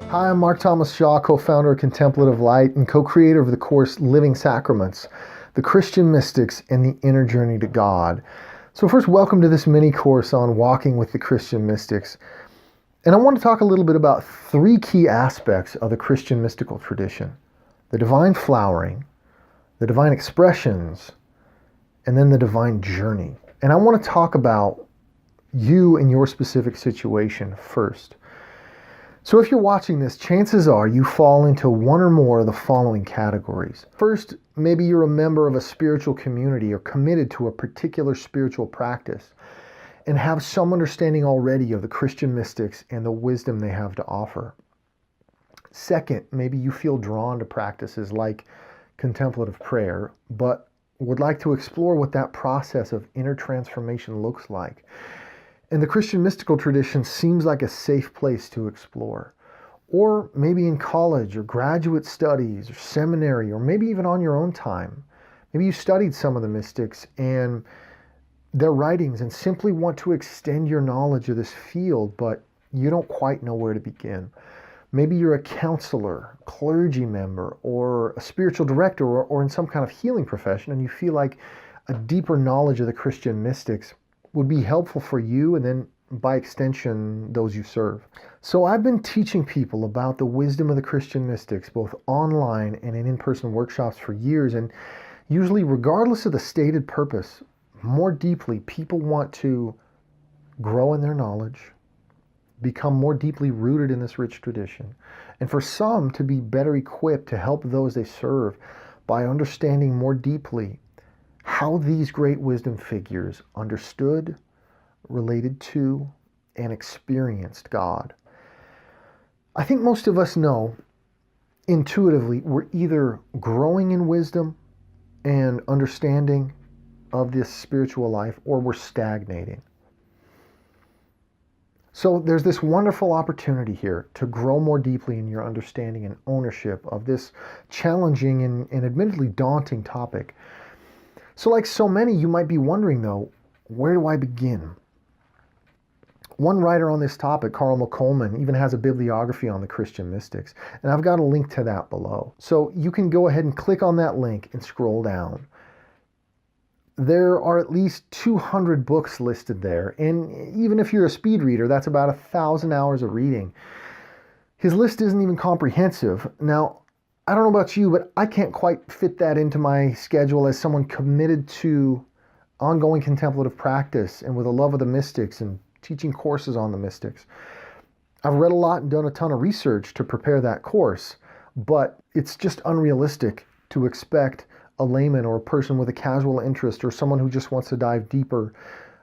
Hi, I'm Mark Thomas Shaw, co-founder of Contemplative Light and co-creator of the course Living Sacraments, the Christian Mystics and the Inner Journey to God. So first, welcome to this mini course on walking with the Christian mystics. And I want to talk a little bit about three key aspects of the Christian mystical tradition: the divine flowering, the divine expressions, and then the divine journey. And I want to talk about you and your specific situation first. So if you're watching this, chances are you fall into one or more of the following categories. First, maybe you're a member of a spiritual community or committed to a particular spiritual practice and have some understanding already of the Christian mystics and the wisdom they have to offer. Second, maybe you feel drawn to practices like contemplative prayer, but would like to explore what that process of inner transformation looks like. And the Christian mystical tradition seems like a safe place to explore. Or maybe in college or graduate studies or seminary, or maybe even on your own time. Maybe you studied some of the mystics and their writings and simply want to extend your knowledge of this field, but you don't quite know where to begin. Maybe you're a counselor, clergy member, or a spiritual director, or in some kind of healing profession, and you feel like a deeper knowledge of the Christian mystics would be helpful for you and then by extension those you serve. So I've been teaching people about the wisdom of the Christian mystics both online and in in-person workshops for years, and usually regardless of the stated purpose, more deeply people want to grow in their knowledge, become more deeply rooted in this rich tradition, and for some to be better equipped to help those they serve by understanding more deeply how these great wisdom figures understood, related to, and experienced God. I think most of us know intuitively we're either growing in wisdom and understanding of this spiritual life, or we're stagnating. So there's this wonderful opportunity here to grow more deeply in your understanding and ownership of this challenging and admittedly daunting topic. So like so many, you might be wondering though, where do I begin? One writer on this topic, Carl McColman, even has a bibliography on the Christian mystics, and I've got a link to that below. So you can go ahead and click on that link and scroll down. There are at least 200 books listed there, and even if you're a speed reader, that's about 1,000 hours of reading. His list isn't even comprehensive. Now, I don't know about you, but I can't quite fit that into my schedule as someone committed to ongoing contemplative practice and with a love of the mystics and teaching courses on the mystics. I've read a lot and done a ton of research to prepare that course, but it's just unrealistic to expect a layman or a person with a casual interest or someone who just wants to dive deeper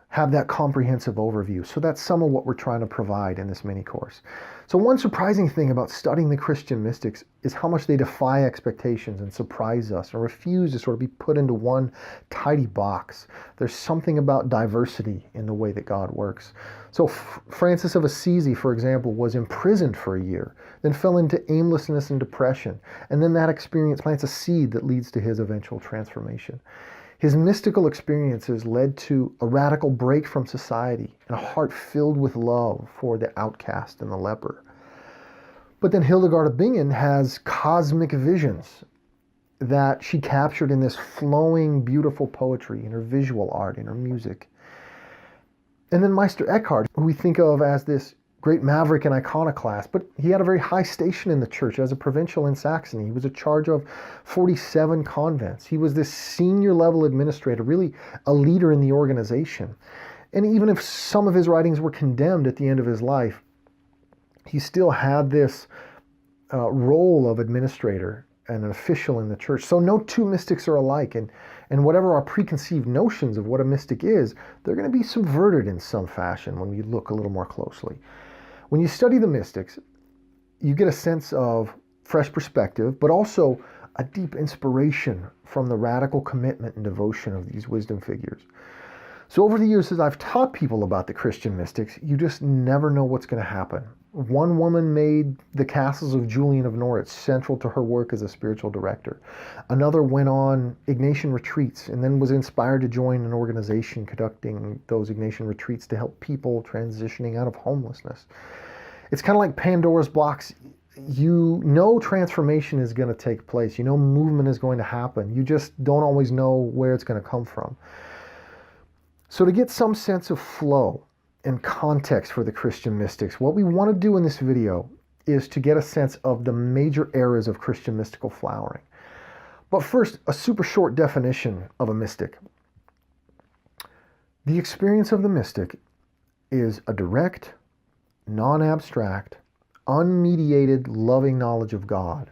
have that comprehensive overview. So that's some of what we're trying to provide in this mini course. So one surprising thing about studying the Christian mystics is how much they defy expectations and surprise us and refuse to sort of be put into one tidy box. There's something about diversity in the way that God works. So Francis of Assisi, for example, was imprisoned for a year, then fell into aimlessness and depression, and then that experience plants a seed that leads to his eventual transformation. His mystical experiences led to a radical break from society and a heart filled with love for the outcast and the leper. But then Hildegard of Bingen has cosmic visions that she captured in this flowing, beautiful poetry, in her visual art, in her music. And then Meister Eckhart, who we think of as this great maverick and iconoclast, but he had a very high station in the church as a provincial in Saxony. He was in charge of 47 convents. He was this senior level administrator, really a leader in the organization. And even if some of his writings were condemned at the end of his life, he still had this role of administrator and an official in the church. So no two mystics are alike, and whatever our preconceived notions of what a mystic is, they're going to be subverted in some fashion when we look a little more closely. When you study the mystics, you get a sense of fresh perspective, but also a deep inspiration from the radical commitment and devotion of these wisdom figures. So over the years, as I've taught people about the Christian mystics, you just never know what's going to happen. One woman made the castles of Julian of Norwich central to her work as a spiritual director. Another went on Ignatian retreats and then was inspired to join an organization conducting those Ignatian retreats to help people transitioning out of homelessness. It's kind of like Pandora's box you know transformation is going to take place. You know movement is going to happen. You just don't always know where it's going to come from. So to get some sense of flow and context for the Christian mystics, what we want to do in this video is to get a sense of the major eras of Christian mystical flowering. But first, a super short definition of a mystic. The experience of the mystic is a direct, non-abstract, unmediated, loving knowledge of God,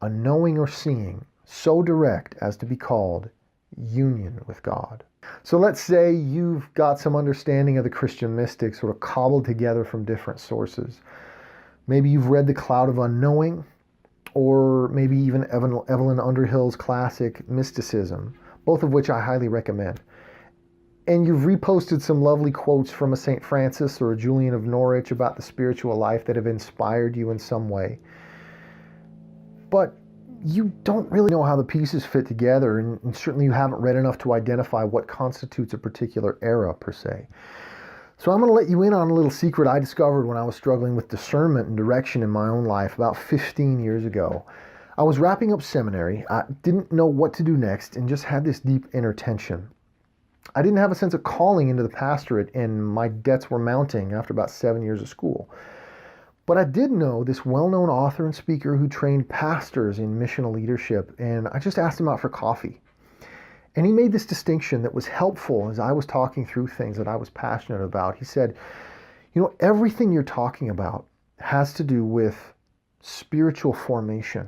a knowing or seeing so direct as to be called union with God. So let's say you've got some understanding of the Christian mystics sort of cobbled together from different sources. Maybe you've read The Cloud of Unknowing, or maybe even Evelyn Underhill's classic Mysticism, both of which I highly recommend. And you've reposted some lovely quotes from a St. Francis or a Julian of Norwich about the spiritual life that have inspired you in some way. But you don't really know how the pieces fit together, and certainly you haven't read enough to identify what constitutes a particular era per se. So I'm going to let you in on a little secret I discovered when I was struggling with discernment and direction in my own life about 15 years ago. I was wrapping up seminary. I didn't know what to do next and just had this deep inner tension. I didn't have a sense of calling into the pastorate, and my debts were mounting after about 7 years of school. But I did know this well-known author and speaker who trained pastors in missional leadership, and I just asked him out for coffee. And he made this distinction that was helpful as I was talking through things that I was passionate about. He said, you know, everything you're talking about has to do with spiritual formation.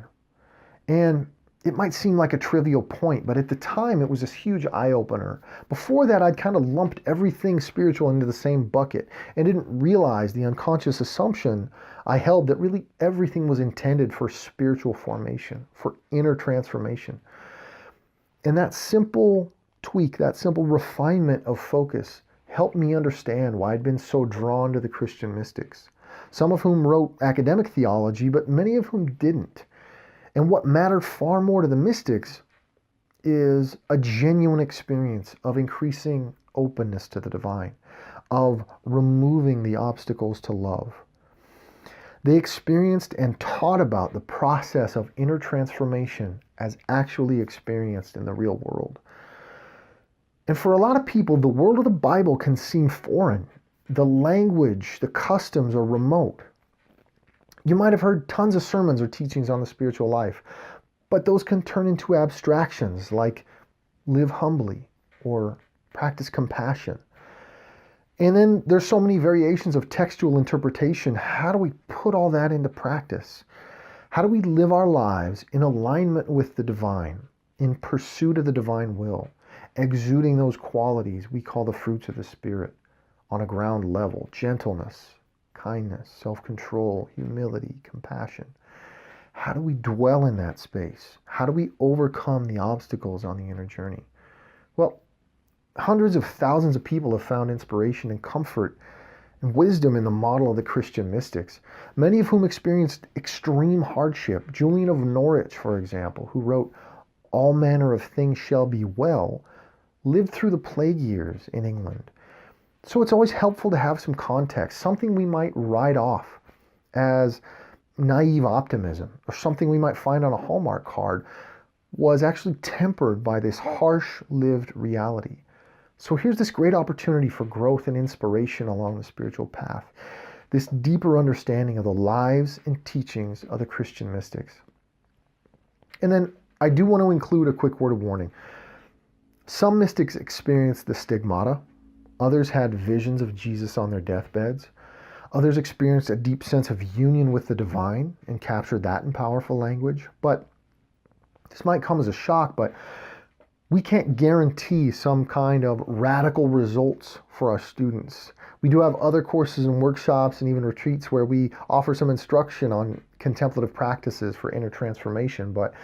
And it might seem like a trivial point, but at the time it was this huge eye-opener. Before that, I'd kind of lumped everything spiritual into the same bucket and didn't realize the unconscious assumption I held that really everything was intended for spiritual formation, for inner transformation. And that simple tweak, that simple refinement of focus helped me understand why I'd been so drawn to the Christian mystics, some of whom wrote academic theology, but many of whom didn't. And what mattered far more to the mystics is a genuine experience of increasing openness to the divine, of removing the obstacles to love. They experienced and taught about the process of inner transformation as actually experienced in the real world. And for a lot of people, the world of the Bible can seem foreign. The language, the customs are remote. You might have heard tons of sermons or teachings on the spiritual life, but those can turn into abstractions like live humbly or practice compassion. And then there's so many variations of textual interpretation. How do we put all that into practice? How do we live our lives in alignment with the divine, in pursuit of the divine will, exuding those qualities we call the fruits of the Spirit on a ground level: gentleness, kindness, self-control, humility, compassion? How do we dwell in that space? How do we overcome the obstacles on the inner journey? Well, hundreds of thousands of people have found inspiration and comfort and wisdom in the model of the Christian mystics, many of whom experienced extreme hardship. Julian of Norwich, for example, who wrote "All manner of things shall be well," lived through the plague years in England. So it's always helpful to have some context, something we might write off as naive optimism, or something we might find on a Hallmark card was actually tempered by this harsh lived reality. So here's this great opportunity for growth and inspiration along the spiritual path, this deeper understanding of the lives and teachings of the Christian mystics. And then I do want to include a quick word of warning. Some mystics experienced the stigmata. Others had visions of Jesus on their deathbeds. Others experienced a deep sense of union with the divine and captured that in powerful language. But this might come as a shock, but we can't guarantee some kind of radical results for our students. We do have other courses and workshops and even retreats where we offer some instruction on contemplative practices for inner transformation, but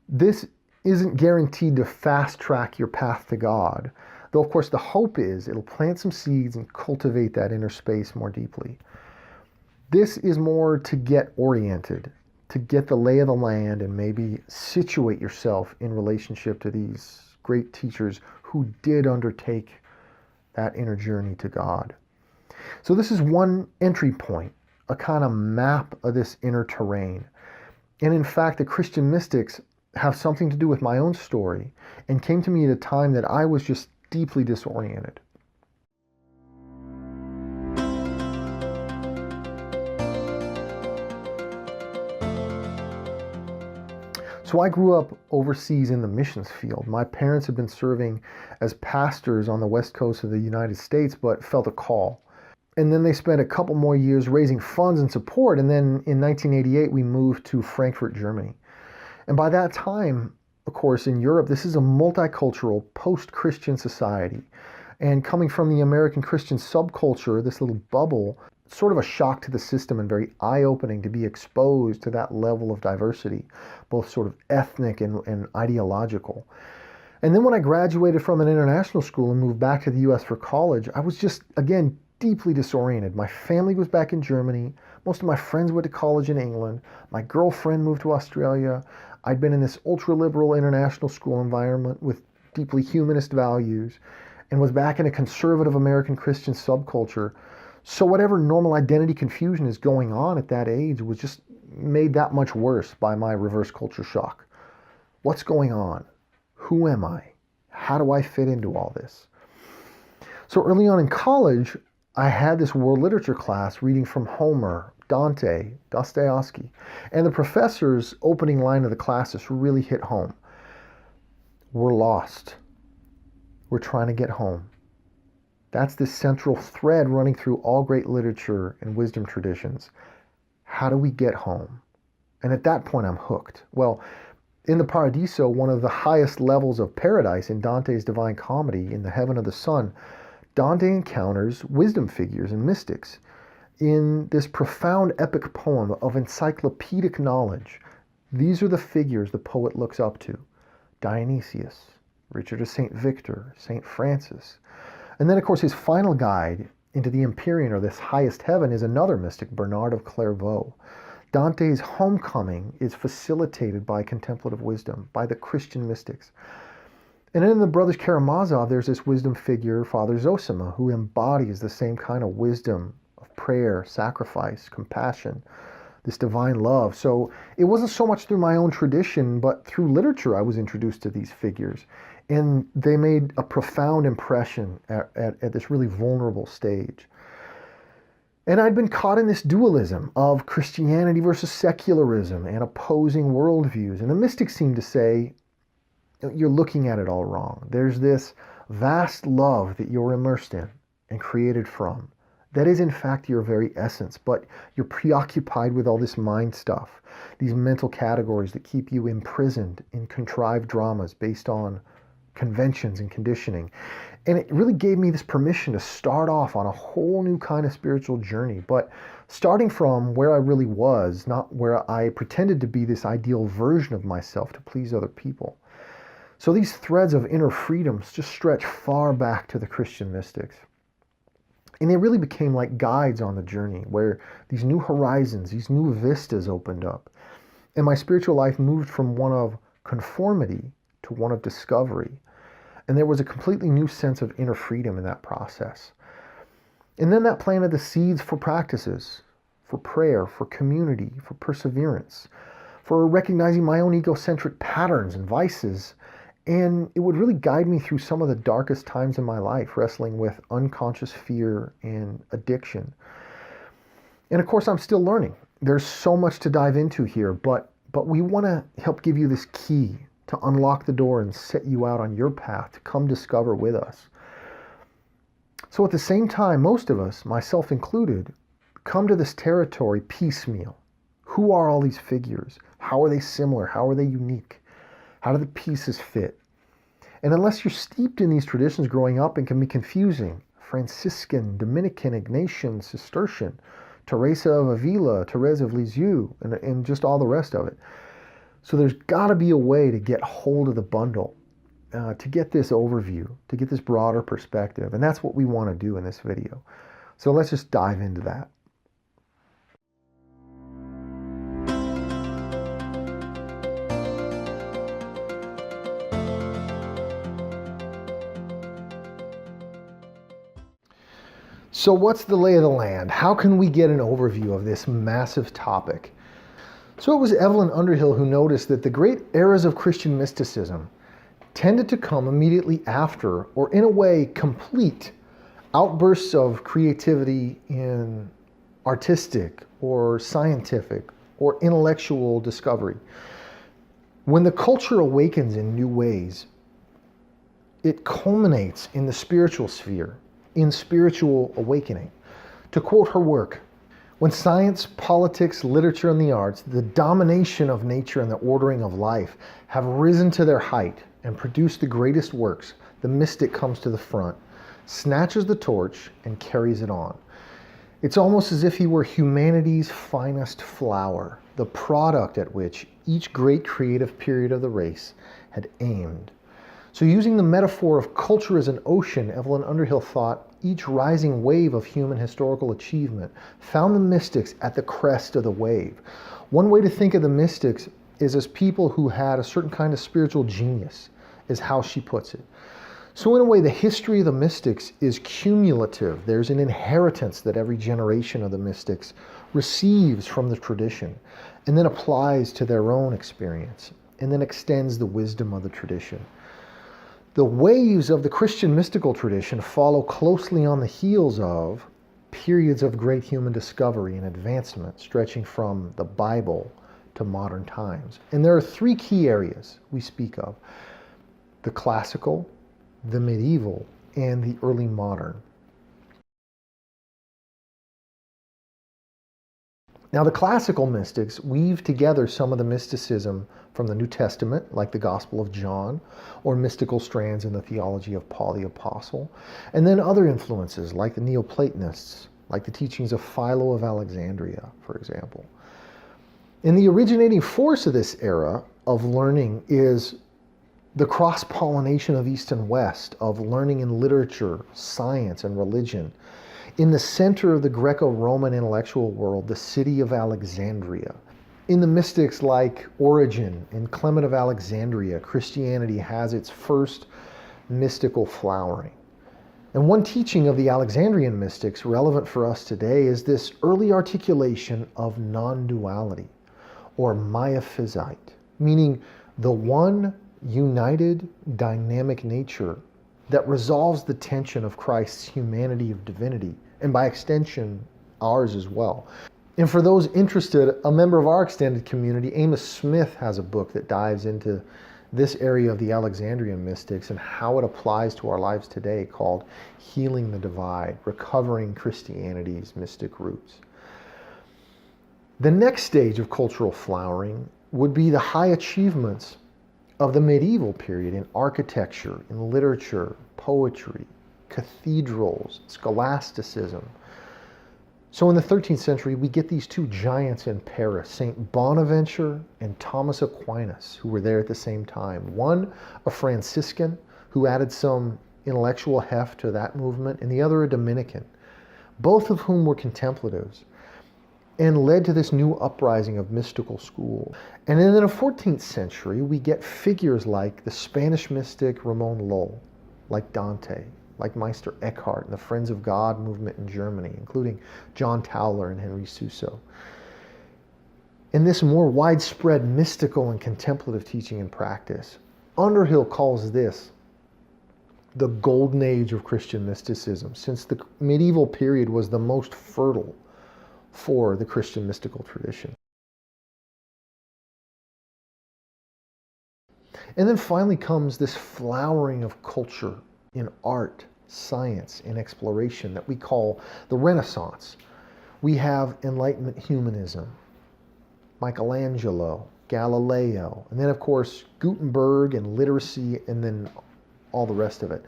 this isn't guaranteed to fast track your path to God. Though, of course, the hope is it'll plant some seeds and cultivate that inner space more deeply. This is more to get oriented, to get the lay of the land and maybe situate yourself in relationship to these great teachers who did undertake that inner journey to God. So this is one entry point a kind of map of this inner terrain. And in fact, the Christian mystics have something to do with my own story and came to me at a time that I was just deeply disoriented. So I grew up overseas in the missions field. My parents had been serving as pastors on the west coast of the United States, but felt a call. And then they spent a couple more years raising funds and support. And then in 1988, we moved to Frankfurt, Germany. And by that time, of course, in Europe, this is a multicultural, post-Christian society. And coming from the American Christian subculture, this little bubble, sort of a shock to the system and very eye-opening to be exposed to that level of diversity, both sort of ethnic and ideological. And then when I graduated from an international school and moved back to the US for college, I was just, again, deeply disoriented. My family was back in Germany. Most of my friends went to college in England. My girlfriend moved to Australia. I'd been in this ultra-liberal international school environment with deeply humanist values and was back in a conservative American Christian subculture. So whatever normal identity confusion is going on at that age was just made that much worse by my reverse culture shock. What's going on? Who am I? How do I fit into all this? So early on in college, I had this world literature class reading from Homer, Dante, Dostoevsky, and the professor's opening line of the class just really hit home. We're lost. We're trying to get home. That's the central thread running through all great literature and wisdom traditions. How do we get home? And at that point, I'm hooked. Well, in the Paradiso, one of the highest levels of paradise in Dante's Divine Comedy, in the Heaven of the Sun, Dante encounters wisdom figures and mystics in this profound epic poem of encyclopedic knowledge. These are the figures the poet looks up to: Dionysius, Richard of St. Victor, St. Francis. And then, of course, his final guide into the Empyrean, or this highest heaven, is another mystic, Bernard of Clairvaux. Dante's homecoming is facilitated by contemplative wisdom, by the Christian mystics. And in the Brothers Karamazov, there's this wisdom figure, Father Zosima, who embodies the same kind of wisdom of prayer, sacrifice, compassion, this divine love. So it wasn't so much through my own tradition, but through literature I was introduced to these figures. And they made a profound impression at this really vulnerable stage. And I'd been caught in this dualism of Christianity versus secularism and opposing worldviews. And the mystics seemed to say, you're looking at it all wrong. There's this vast love that you're immersed in and created from. That is, in fact, your very essence, but you're preoccupied with all this mind stuff, these mental categories that keep you imprisoned in contrived dramas based on conventions and conditioning. And it really gave me this permission to start off on a whole new kind of spiritual journey, but starting from where I really was, not where I pretended to be this ideal version of myself to please other people. So these threads of inner freedoms just stretch far back to the Christian mystics. And they really became like guides on the journey, where these new horizons, these new vistas opened up. And my spiritual life moved from one of conformity to one of discovery. And there was a completely new sense of inner freedom in that process. And then that planted the seeds for practices, for prayer, for community, for perseverance, for recognizing my own egocentric patterns and vices. And it would really guide me through some of the darkest times in my life, wrestling with unconscious fear and addiction. And of course, I'm still learning. There's so much to dive into here, but we want to help give you this key to unlock the door and set you out on your path to come discover with us. So at the same time, most of us, myself included, come to this territory piecemeal. Who are all these figures? How are they similar? How are they unique? How do the pieces fit? And unless you're steeped in these traditions growing up, it can be confusing. Franciscan, Dominican, Ignatian, Cistercian, Teresa of Avila, Therese of Lisieux, and just all the rest of it. So there's got to be a way to get hold of the bundle, to get this overview, to get this broader perspective. And that's what we want to do in this video. So let's just dive into that. So what's the lay of the land? How can we get an overview of this massive topic? So it was Evelyn Underhill who noticed that the great eras of Christian mysticism tended to come immediately after, or in a way, complete outbursts of creativity in artistic or scientific or intellectual discovery. When the culture awakens in new ways, it culminates in the spiritual sphere, in spiritual awakening. To quote her work, when science, politics, literature, and the arts, the domination of nature and the ordering of life, have risen to their height and produced the greatest works, the mystic comes to the front, snatches the torch, and carries it on. It's almost as if he were humanity's finest flower, the product at which each great creative period of the race had aimed. So using the metaphor of culture as an ocean, Evelyn Underhill thought each rising wave of human historical achievement found the mystics at the crest of the wave. One way to think of the mystics is as people who had a certain kind of spiritual genius, is how she puts it. So in a way, the history of the mystics is cumulative. There's an inheritance that every generation of the mystics receives from the tradition and then applies to their own experience and then extends the wisdom of the tradition. The waves of the Christian mystical tradition follow closely on the heels of periods of great human discovery and advancement stretching from the Bible to modern times. And there are three key areas we speak of: the classical, the medieval, and the early modern. Now, the classical mystics weave together some of the mysticism from the New Testament, like the Gospel of John, or mystical strands in the theology of Paul the Apostle, and then other influences like the Neoplatonists, like the teachings of Philo of Alexandria, for example. And the originating force of this era of learning is the cross-pollination of East and West, of learning in literature, science, and religion. In the center of the Greco-Roman intellectual world, the city of Alexandria. In the mystics like Origen and Clement of Alexandria, Christianity has its first mystical flowering. And one teaching of the Alexandrian mystics relevant for us today is this early articulation of non-duality, or miaphysite, meaning the one united dynamic nature that resolves the tension of Christ's humanity of divinity, and by extension, ours as well. And for those interested, a member of our extended community, Amos Smith, has a book that dives into this area of the Alexandrian mystics and how it applies to our lives today, called Healing the Divide, Recovering Christianity's Mystic Roots. The next stage of cultural flowering would be the high achievements of the medieval period in architecture, in literature, poetry, cathedrals, scholasticism. So in the 13th century, we get these two giants in Paris, St. Bonaventure and Thomas Aquinas, who were there at the same time. One, a Franciscan, who added some intellectual heft to that movement, and the other a Dominican, both of whom were contemplatives, and led to this new uprising of mystical school. And then in the 14th century, we get figures like the Spanish mystic Ramon Lull, like Dante, like Meister Eckhart and the Friends of God movement in Germany, including John Tauler and Henry Suso. And this more widespread mystical and contemplative teaching and practice, Underhill calls this the golden age of Christian mysticism, since the medieval period was the most fertile for the Christian mystical tradition. And then finally comes this flowering of culture in art, science, and exploration that we call the Renaissance. We have Enlightenment humanism, Michelangelo, Galileo, and then of course Gutenberg and literacy, and then all the rest of it.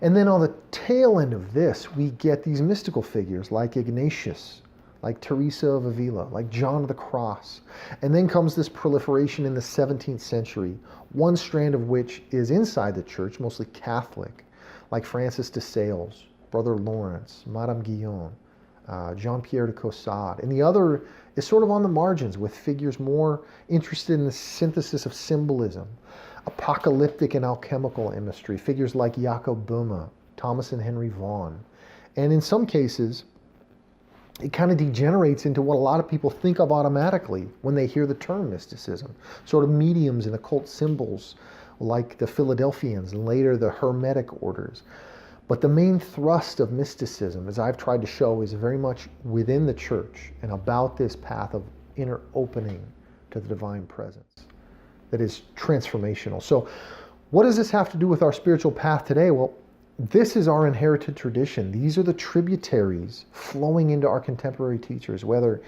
And then on the tail end of this, we get these mystical figures like Ignatius, like Teresa of Avila, like John of the Cross. And then comes this proliferation in the 17th century, one strand of which is inside the church, mostly Catholic, like Francis de Sales, Brother Lawrence, Madame Guyon, Jean-Pierre de Caussade. And the other is sort of on the margins, with figures more interested in the synthesis of symbolism, apocalyptic and alchemical imagery, figures like Jacob Boehme, Thomas and Henry Vaughan, And in some cases, it kind of degenerates into what a lot of people think of automatically when they hear the term mysticism. Sort of mediums and occult symbols like the Philadelphians and later the Hermetic orders. But the main thrust of mysticism, as I've tried to show, is very much within the church and about this path of inner opening to the divine presence that is transformational. So what does this have to do with our spiritual path today? Well, this is our inherited tradition. These are the tributaries flowing into our contemporary teachers, whether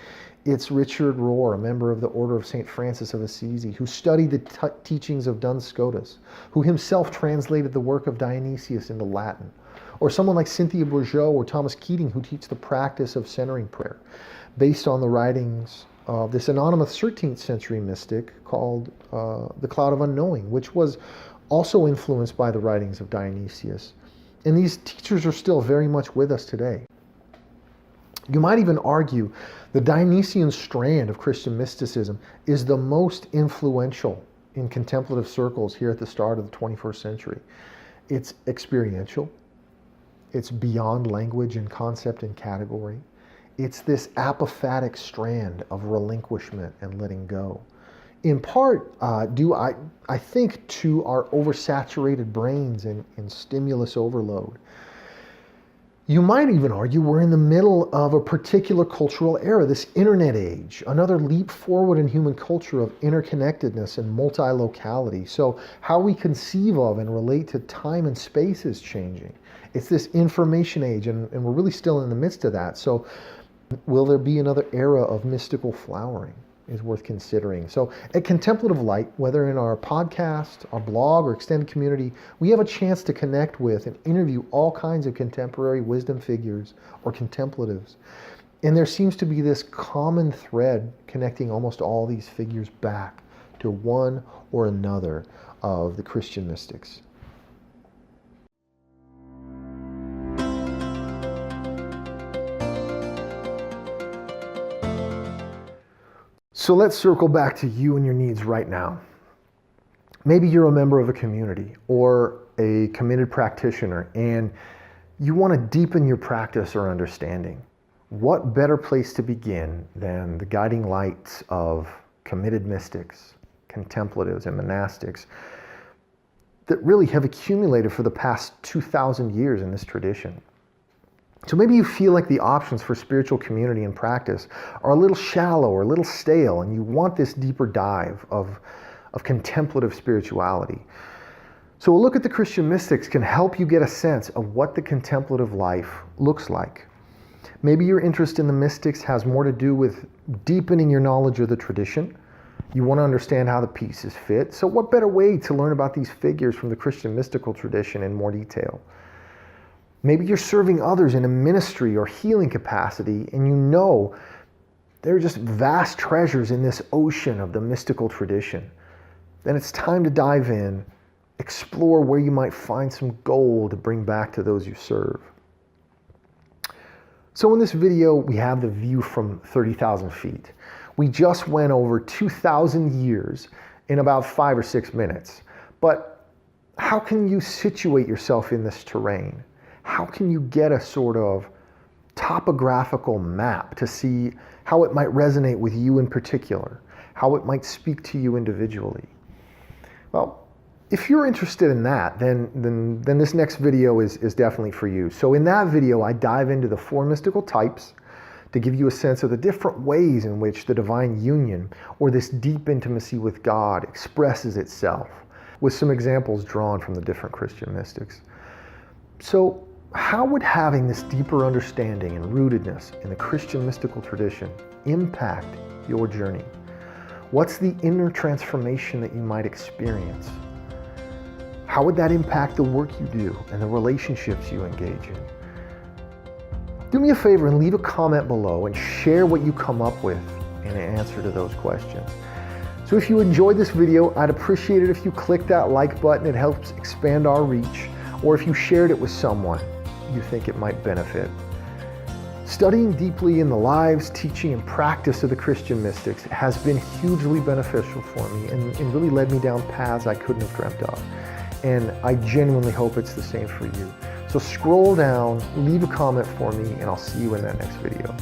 it's Richard Rohr, a member of the Order of St. Francis of Assisi, who studied the teachings of Duns Scotus, who himself translated the work of Dionysius into Latin, or someone like Cynthia Bourgeault or Thomas Keating, who teach the practice of centering prayer based on the writings of this anonymous 13th century mystic called the Cloud of Unknowing, which was also influenced by the writings of Dionysius. And these teachers are still very much with us today. You might even argue the Dionysian strand of Christian mysticism is the most influential in contemplative circles here at the start of the 21st century. It's experiential. It's beyond language and concept and category. It's this apophatic strand of relinquishment and letting go. In part, due, I think, to our oversaturated brains and stimulus overload. You might even argue we're in the middle of a particular cultural era, this internet age, another leap forward in human culture of interconnectedness and multi-locality. So how we conceive of and relate to time and space is changing. It's this information age, and we're really still in the midst of that. So will there be another era of mystical flowering? Is worth considering. So at Contemplative Light, whether in our podcast, our blog, or extended community, we have a chance to connect with and interview all kinds of contemporary wisdom figures or contemplatives. And there seems to be this common thread connecting almost all these figures back to one or another of the Christian mystics. So let's circle back to you and your needs right now. Maybe you're a member of a community or a committed practitioner and you want to deepen your practice or understanding. What better place to begin than the guiding lights of committed mystics, contemplatives, and monastics that really have accumulated for the past 2,000 years in this tradition? So maybe you feel like the options for spiritual community and practice are a little shallow or a little stale, and you want this deeper dive of contemplative spirituality. So a look at the Christian mystics can help you get a sense of what the contemplative life looks like. Maybe your interest in the mystics has more to do with deepening your knowledge of the tradition. You want to understand how the pieces fit. So what better way to learn about these figures from the Christian mystical tradition in more detail? Maybe you're serving others in a ministry or healing capacity, and you know there are just vast treasures in this ocean of the mystical tradition. Then it's time to dive in, explore where you might find some gold to bring back to those you serve. So in this video, we have the view from 30,000 feet. We just went over 2,000 years in about 5 or 6 minutes. But how can you situate yourself in this terrain? How can you get a sort of topographical map to see how it might resonate with you in particular, how it might speak to you individually? Well, if you're interested in that, then this next video is definitely for you. So in that video, I dive into the 4 mystical types to give you a sense of the different ways in which the divine union or this deep intimacy with God expresses itself, with some examples drawn from the different Christian mystics. So how would having this deeper understanding and rootedness in the Christian mystical tradition impact your journey? What's the inner transformation that you might experience? How would that impact the work you do and the relationships you engage in? Do me a favor and leave a comment below and share what you come up with in answer to those questions. So if you enjoyed this video, I'd appreciate it if you click that like button. It helps expand our reach. Or if you shared it with someone you think it might benefit. Studying deeply in the lives, teaching, and practice of the Christian mystics has been hugely beneficial for me and really led me down paths I couldn't have dreamt of. And I genuinely hope it's the same for you. So scroll down, leave a comment for me, and I'll see you in that next video.